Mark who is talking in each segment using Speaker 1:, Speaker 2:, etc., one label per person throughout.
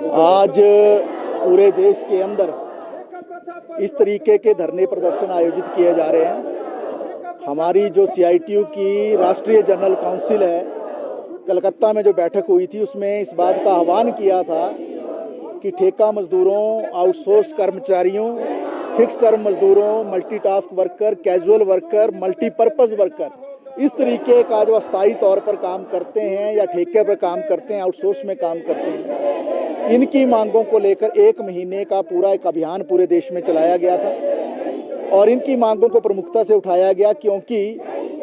Speaker 1: आज पूरे देश के अंदर इस तरीके के धरने प्रदर्शन आयोजित किए जा रहे हैं। हमारी जो CITU की राष्ट्रीय जनरल काउंसिल है, कलकत्ता में जो बैठक हुई थी उसमें इस बात का आह्वान किया था कि ठेका मजदूरों, आउटसोर्स कर्मचारियों, फिक्स टर्म मजदूरों, multitask worker, casual worker, multipurpose worker, इस तरीके का जो अस्थायी तौर पर काम करते हैं या ठेके पर काम करते हैं, आउटसोर्स में काम करते हैं, इनकी मांगों को लेकर 1 महीने का पूरा एक अभियान पूरे देश में चलाया गया था और इनकी मांगों को प्रमुखता से उठाया गया क्योंकि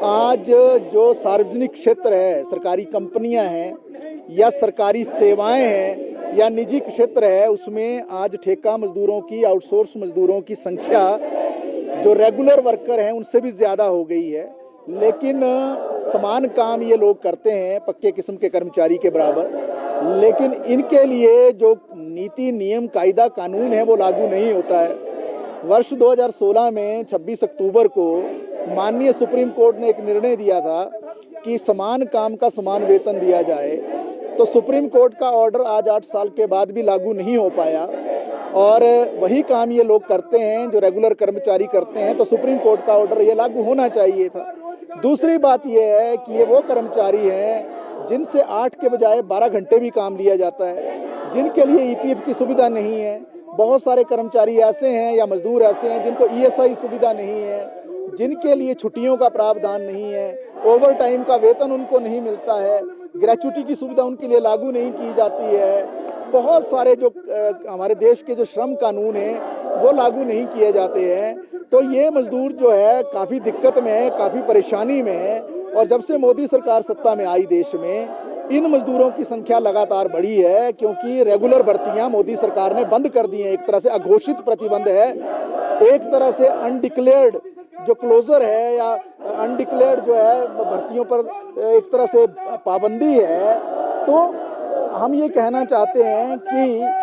Speaker 1: आज जो सार्वजनिक क्षेत्र है, सरकारी कंपनियां हैं या सरकारी सेवाएं हैं या निजी क्षेत्र है, उसमें आज ठेका मजदूरों की, आउटसोर्स मजदूरों की संख्या जो रेगुलर वर्कर हैं उनसे भी ज़्यादा हो गई है। लेकिन समान काम ये लोग करते हैं पक्के किस्म के कर्मचारी के बराबर, लेकिन इनके लिए जो नीति, नियम, कायदा, कानून है वो लागू नहीं होता है। वर्ष 2016 में 26 अक्टूबर को माननीय सुप्रीम कोर्ट ने एक निर्णय दिया था कि समान काम का समान वेतन दिया जाए, तो सुप्रीम कोर्ट का ऑर्डर आज 8 साल के बाद भी लागू नहीं हो पाया और वही काम ये लोग करते हैं जो रेगुलर कर्मचारी करते हैं, तो सुप्रीम कोर्ट का ऑर्डर ये लागू होना चाहिए था। दूसरी बात यह है कि ये वो कर्मचारी हैं जिनसे 8 के बजाय 12 घंटे भी काम लिया जाता है, जिनके लिए EPF की सुविधा नहीं है। बहुत सारे कर्मचारी ऐसे हैं या मजदूर ऐसे हैं जिनको ESI सुविधा नहीं है, जिनके लिए छुट्टियों का प्रावधान नहीं है, ओवर टाइम का वेतन उनको नहीं मिलता है, ग्रेच्युटी की सुविधा उनके लिए लागू नहीं की जाती है। बहुत सारे जो हमारे देश के जो श्रम कानून हैं वो लागू नहीं किए जाते हैं, तो ये मजदूर जो है काफ़ी दिक्कत में है, काफ़ी परेशानी में है। और जब से मोदी सरकार सत्ता में आई देश में, इन मजदूरों की संख्या लगातार बढ़ी है क्योंकि रेगुलर भर्तियां मोदी सरकार ने बंद कर दी हैं। एक तरह से अघोषित प्रतिबंध है, एक तरह से अनडिक्लेयर्ड जो क्लोजर है या अनडिक्लेयर्ड जो है भर्तियों पर एक तरह से पाबंदी है। तो हम ये कहना चाहते हैं कि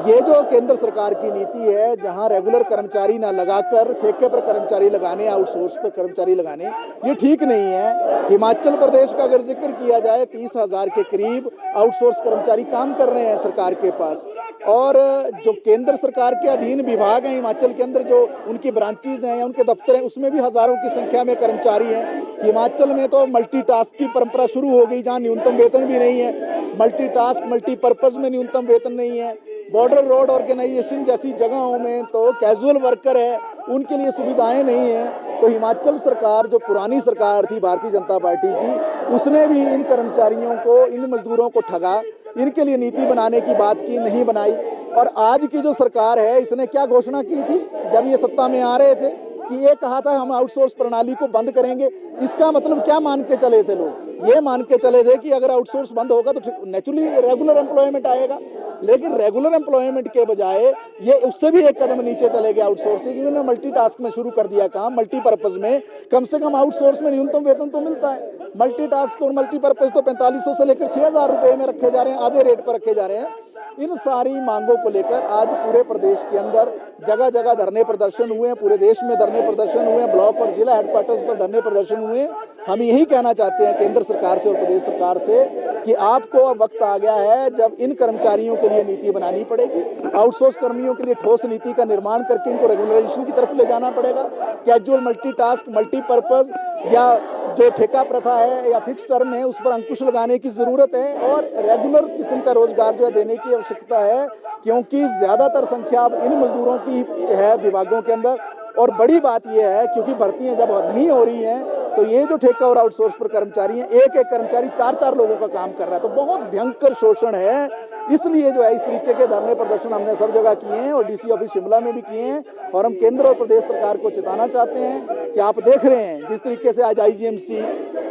Speaker 1: ये जो केंद्र सरकार की नीति है, जहां रेगुलर कर्मचारी ना लगाकर ठेके पर कर्मचारी लगाने, आउटसोर्स पर कर्मचारी लगाने, ये ठीक नहीं है। हिमाचल प्रदेश का अगर जिक्र किया जाए, 30,000 के करीब आउटसोर्स कर्मचारी काम कर रहे हैं सरकार के पास, और जो केंद्र सरकार के अधीन विभाग हैं हिमाचल के अंदर, जो उनकी ब्रांचेज हैं या उनके दफ्तर हैं, उसमें भी हज़ारों की संख्या में कर्मचारी हैं। हिमाचल में तो मल्टीटास्क की परंपरा शुरू हो गई, जहाँ न्यूनतम वेतन भी नहीं है। मल्टीटास्क, मल्टीपर्पज़ में न्यूनतम वेतन नहीं है। बॉर्डर रोड ऑर्गेनाइजेशन जैसी जगहों में तो कैजुअल वर्कर है, उनके लिए सुविधाएं नहीं हैं। तो हिमाचल सरकार, जो पुरानी सरकार थी भारतीय जनता पार्टी की, उसने भी इन कर्मचारियों को, इन मजदूरों को ठगा, इनके लिए नीति बनाने की बात की, नहीं बनाई। और आज की जो सरकार है, इसने क्या घोषणा की थी जब ये सत्ता में आ रहे थे कि ये कहा था हम आउटसोर्स प्रणाली को बंद करेंगे। इसका मतलब क्या मान के चले थे लोग? ये मान के चले थे कि अगर आउटसोर्स बंद होगा तो नेचुरली रेगुलर एम्प्लॉयमेंट आएगा, लेकिन रेगुलर एम्प्लॉयमेंट के बजाय ये उससे भी एक कदम नीचे चले गए आउटसोर्सिंग। इन्होंने मल्टीटास्क में शुरू कर दिया काम, मल्टीपर्पज़ में। कम से कम आउटसोर्स में न्यूनतम वेतन तो मिलता है, मल्टीटास्क और मल्टीपर्पज़ तो 4500 से लेकर 6000 रुपये में रखे जा रहे हैं, आधे रेट पर रखे जा रहे हैं। इन सारी मांगों को लेकर आज पूरे प्रदेश के अंदर जगह जगह धरने प्रदर्शन हुए हैं, पूरे देश में धरने प्रदर्शन हुए हैं, ब्लॉक और जिला हेडक्वार्टर्स पर धरने प्रदर्शन हुए हैं। हम यही कहना चाहते हैं केंद्र सरकार से और प्रदेश सरकार से कि आपको अब वक्त आ गया है जब इन कर्मचारियों के लिए नीति बनानी पड़ेगी। आउटसोर्स कर्मियों के लिए ठोस नीति का निर्माण करके इनको रेगुलराइजेशन की तरफ ले जाना पड़ेगा। कैजुअल, मल्टीटास्क, मल्टीपर्पज़ या जो ठेका प्रथा है या फिक्स टर्म है, उस पर अंकुश लगाने की ज़रूरत है और रेगुलर किस्म का रोजगार जो है देने की आवश्यकता है, क्योंकि ज़्यादातर संख्या अब इन मजदूरों की है विभागों के अंदर। और बड़ी बात यह है क्योंकि भर्तियां जब नहीं हो रही हैं, तो ये जो ठेका और आउटसोर्स पर कर्मचारी हैं, एक एक कर्मचारी 4-4 लोगों का काम कर रहा है, तो बहुत भयंकर शोषण है। इसलिए जो है इस तरीके के धरने प्रदर्शन हमने सब जगह किए हैं और DC ऑफिस शिमला में भी किए हैं। और हम केंद्र और प्रदेश सरकार को चेताना चाहते हैं कि आप देख रहे हैं जिस तरीके से आज IGMC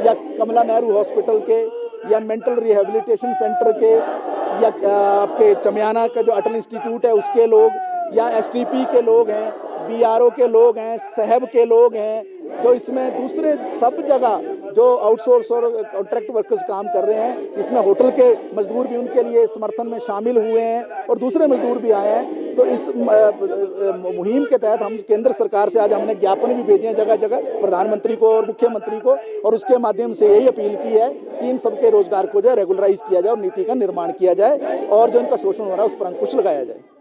Speaker 1: या कमला नेहरू हॉस्पिटल के या मेंटल रिहेबिलिटेशन सेंटर के या आपके चमियाना का जो अटल इंस्टीट्यूट है उसके लोग, या STP के लोग हैं, BRO के लोग हैं, सहब के लोग हैं, जो इसमें दूसरे सब जगह जो आउटसोर्स और कॉन्ट्रैक्ट वर्कर्स काम कर रहे हैं, इसमें होटल के मजदूर भी उनके लिए समर्थन में शामिल हुए हैं और दूसरे मजदूर भी आए हैं। तो इस मुहिम के तहत हम केंद्र सरकार से आज हमने ज्ञापन भी भेजे हैं जगह जगह, प्रधानमंत्री को और मुख्यमंत्री को, और उसके माध्यम से यही अपील की है कि इन सबके रोजगार को जो है रेगुलराइज किया जाए और नीति का निर्माण किया जाए और जो इनका शोषण हो रहा है उस पर अंकुश लगाया जाए।